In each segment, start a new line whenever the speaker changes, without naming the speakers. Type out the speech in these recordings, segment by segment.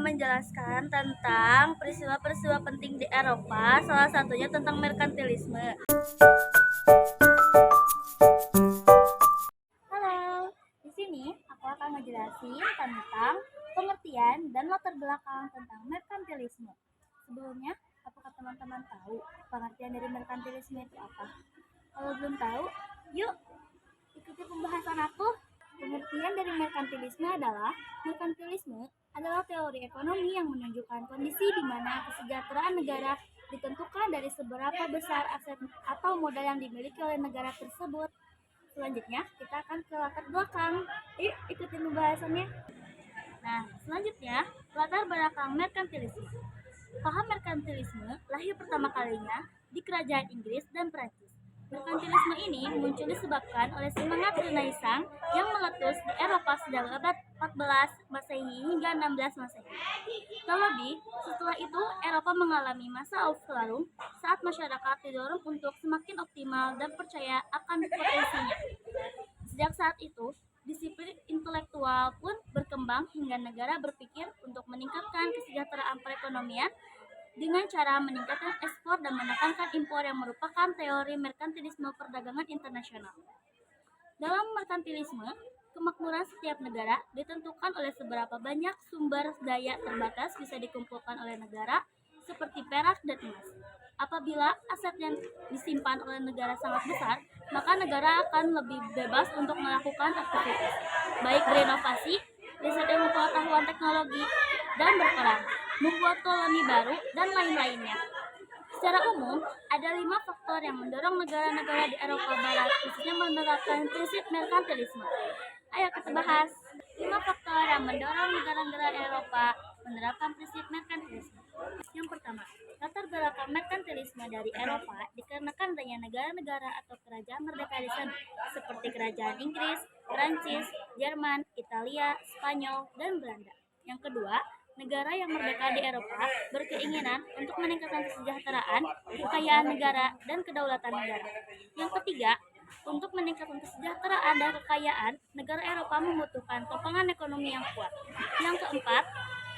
menjelaskan tentang peristiwa-peristiwa penting di Eropa, salah satunya tentang merkantilisme. Halo, di sini aku akan ngejelasin tentang pengertian dan latar belakang tentang merkantilisme. Sebelumnya, apakah teman-teman tahu pengertian dari merkantilisme itu apa? Kalau belum tahu, yuk ikuti pembahasan aku. Pengertian dari merkantilisme adalah teori ekonomi yang menunjukkan kondisi di mana kesejahteraan negara ditentukan dari seberapa besar aset atau modal yang dimiliki oleh negara tersebut. Selanjutnya, kita akan ke latar belakang. Yuk, ikutin pembahasannya. Nah, selanjutnya, latar belakang merkantilisme. Paham merkantilisme lahir pertama kalinya di kerajaan Inggris dan Prancis. Merkantilisme ini muncul disebabkan oleh semangat Renaissance yang meletus di Eropa sejak abad 14 Masehi hingga 16 Masehi. Terlebih, setelah itu Eropa mengalami masa aufklärung saat masyarakat didorong untuk semakin optimal dan percaya akan potensinya. Sejak saat itu, disiplin intelektual pun berkembang hingga negara berpikir untuk meningkatkan kesejahteraan perekonomian dengan cara meningkatkan ekspor dan menekankan impor yang merupakan teori merkantilisme perdagangan internasional. Dalam merkantilisme, kemakmuran setiap negara ditentukan oleh seberapa banyak sumber daya terbatas bisa dikumpulkan oleh negara, seperti perak dan emas. Apabila aset yang disimpan oleh negara sangat besar, maka negara akan lebih bebas untuk melakukan aktivitas, baik berinovasi, riset ilmu pengetahuan teknologi, dan berperang, membuat koloni baru, dan lain-lainnya. Secara umum, ada 5 faktor yang mendorong negara-negara di Eropa Barat khususnya menerapkan prinsip merkantilisme. Ayo kita bahas 5 faktor yang mendorong negara-negara Eropa menerapkan prinsip merkantilisme. Yang pertama, latar belakang merkantilisme dari Eropa dikarenakan adanya negara-negara atau kerajaan merdeka di sana, seperti kerajaan Inggris, Prancis, Jerman, Italia, Spanyol, dan Belanda. Yang kedua, negara yang merdeka di Eropa berkeinginan untuk meningkatkan kesejahteraan, kekayaan negara, dan kedaulatan negara. Yang ketiga, untuk meningkatkan kesejahteraan dan kekayaan, negara Eropa membutuhkan topangan ekonomi yang kuat. Yang keempat,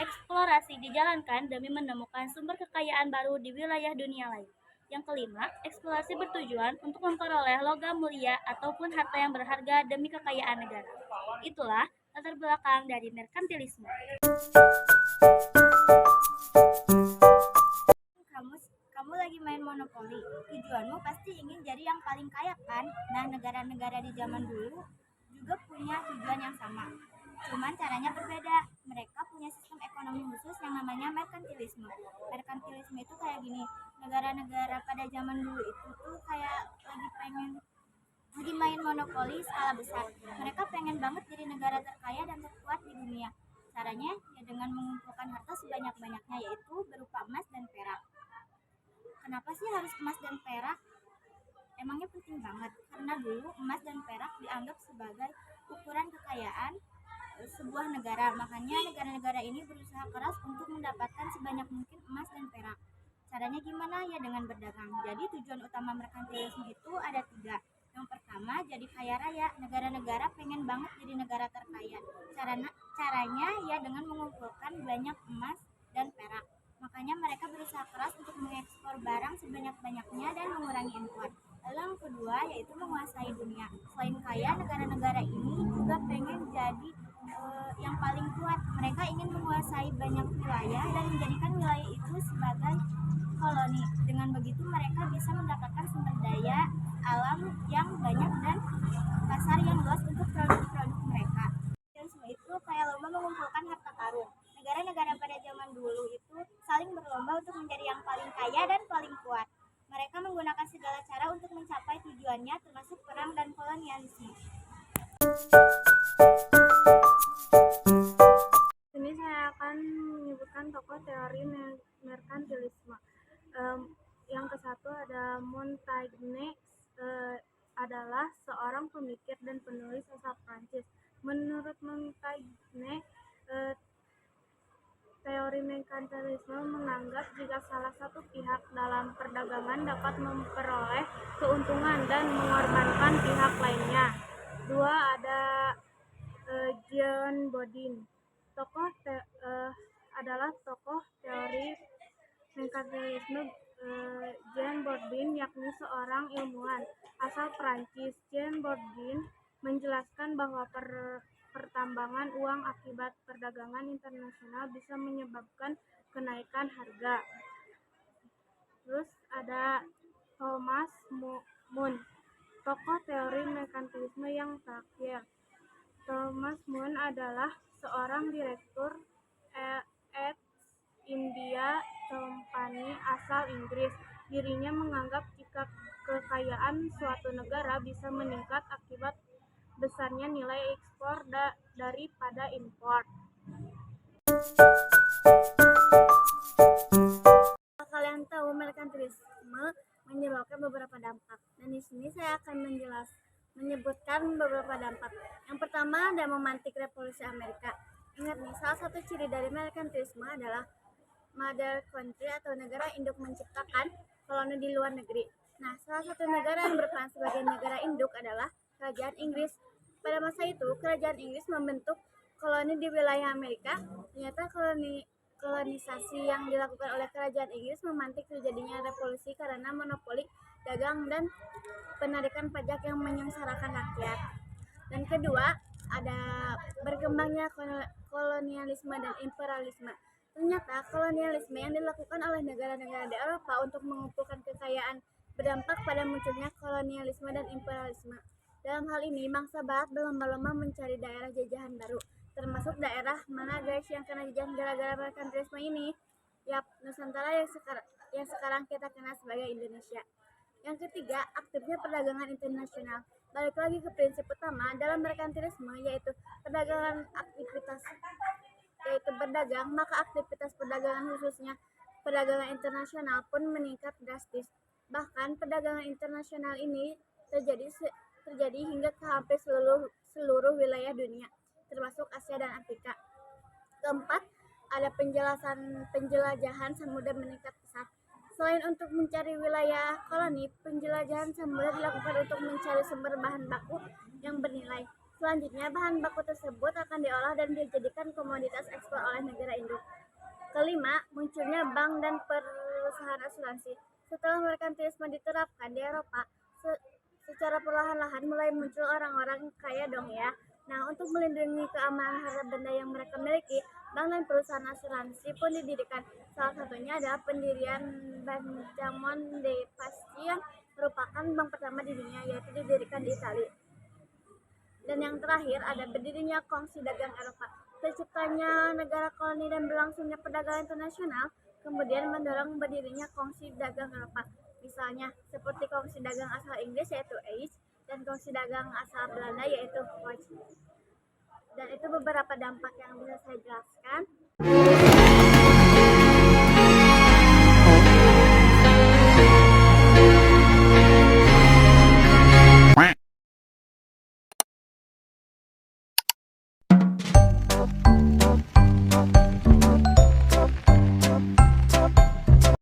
eksplorasi dijalankan demi menemukan sumber kekayaan baru di wilayah dunia lain. Yang kelima, eksplorasi bertujuan untuk memperoleh logam mulia ataupun harta yang berharga demi kekayaan negara. Itulah latar belakang dari merkantilisme. Kamu lagi main monopoli. Tujuanmu pasti ingin jadi yang paling kaya kan? Nah, negara-negara di zaman dulu juga punya tujuan yang sama. Cuman caranya berbeda. Mereka punya sistem ekonomi khusus yang namanya merkantilisme. Merkantilisme itu kayak gini. Negara-negara pada zaman dulu itu tuh kayak lagi main monopoli skala besar. Mereka pengen banget jadi negara terkaya dan terkuat di dunia. Caranya ya dengan mengumpulkan harta sebanyak-banyaknya, yaitu berupa emas dan perak. Kenapa sih harus emas dan perak? Emangnya penting banget, karena dulu emas dan perak dianggap sebagai ukuran kekayaan sebuah negara. Makanya negara-negara ini berusaha keras untuk mendapatkan sebanyak mungkin emas dan perak. Caranya gimana? Ya dengan berdagang. Jadi tujuan utama merkantilisme itu ada 3. Yang pertama, jadi kaya raya. Negara-negara pengen banget jadi negara terkaya. Caranya ya dengan mengumpulkan banyak emas dan perak. Makanya mereka berusaha keras untuk mengekspor barang sebanyak-banyaknya dan mengurangi impor. Lalu yang kedua yaitu menguasai dunia. Selain kaya, negara-negara ini juga pengen jadi yang paling kuat. Mereka ingin menguasai banyak wilayah dan menjadikan wilayah itu sebagai koloni. Dengan begitu mereka bisa mendapatkan sumber daya alam yang banyak dan pasar yang luas untuk produk-produk mereka. Semua itu kayak lomba mengumpulkan harta karun. Negara-negara pada zaman dulu itu saling berlomba untuk menjadi yang paling kaya dan paling kuat. Mereka menggunakan segala cara untuk mencapai tujuannya, termasuk perang dan kolonialisme. Ini saya akan menyebutkan tokoh teori merkantilisme. Yang ke-1 ada Montaigne, adalah seorang pemikir dan penulis asal Prancis. Menurut Montaigne, teori merkantilisme menganggap jika salah satu pihak dalam perdagangan dapat memperoleh keuntungan dan mengorbankan pihak lainnya. 2 ada John Bodin, tokoh
adalah tokoh teori merkantilisme Jean Bourdin, yakni seorang ilmuwan asal Prancis. Jean Bourdin menjelaskan bahwa pertambangan uang akibat perdagangan internasional bisa menyebabkan kenaikan harga. Terus ada Thomas Moon, tokoh teori merkantilisme yang terakhir. Thomas Moon adalah seorang direktur East India Company asal Inggris. Dirinya menganggap jika kekayaan suatu negara bisa meningkat akibat besarnya nilai ekspor daripada impor.
Kalian tahu merkantilisme menyebabkan beberapa dampak, dan di sini saya akan menyebutkan beberapa dampak. Yang pertama ada memantik revolusi Amerika. Ingat nih, salah satu ciri dari merkantilisme adalah mother country atau negara induk menciptakan koloni di luar negeri. Nah, salah satu negara yang berperan sebagai negara induk adalah Kerajaan Inggris. Pada masa itu, Kerajaan Inggris membentuk koloni di wilayah Amerika. Ternyata kolonisasi yang dilakukan oleh Kerajaan Inggris memantik terjadinya revolusi karena monopoli dagang dan penarikan pajak yang menyengsarakan rakyat. Dan kedua, ada berkembangnya kolonialisme dan imperialisme. Ternyata kolonialisme yang dilakukan oleh negara-negara di Eropa untuk mengumpulkan kekayaan berdampak pada munculnya kolonialisme dan imperialisme. Dalam hal ini, bangsa Barat berlomba-lomba mencari daerah jajahan baru, termasuk daerah mana guys yang kena jajahan gara-gara merkantilisme ini? Yap, Nusantara yang sekarang kita kenal sebagai Indonesia. Yang ketiga, aktifnya perdagangan internasional. Balik lagi ke prinsip utama dalam merkantilisme, yaitu berdagang, maka aktivitas perdagangan khususnya perdagangan internasional pun meningkat drastis. Bahkan perdagangan internasional ini terjadi hingga ke hampir seluruh wilayah dunia, termasuk Asia dan Afrika. Keempat, ada penjelajahan samudra meningkat pesat. Selain untuk mencari wilayah koloni, penjelajahan samudra dilakukan untuk mencari sumber bahan baku yang bernilai. Selanjutnya, bahan baku tersebut akan diolah dan dijadikan komoditas ekspor oleh negara induk. Kelima, munculnya bank dan perusahaan asuransi. Setelah merkantilisme diterapkan di Eropa, secara perlahan-lahan mulai muncul orang-orang kaya dong ya. Nah, untuk melindungi keamanan harta benda yang mereka miliki, bank dan perusahaan asuransi pun didirikan. Salah satunya adalah pendirian Bank de Paschi yang merupakan bank pertama di dunia, yaitu didirikan di Italia. Dan yang terakhir ada berdirinya Kongsi Dagang Eropa. Terciptanya negara koloni dan berlangsungnya perdagangan internasional kemudian mendorong berdirinya Kongsi Dagang Eropa. Misalnya seperti Kongsi Dagang asal Inggris yaitu ACE dan Kongsi Dagang asal Belanda yaitu VOIC. Dan itu beberapa dampak yang bisa saya jelaskan.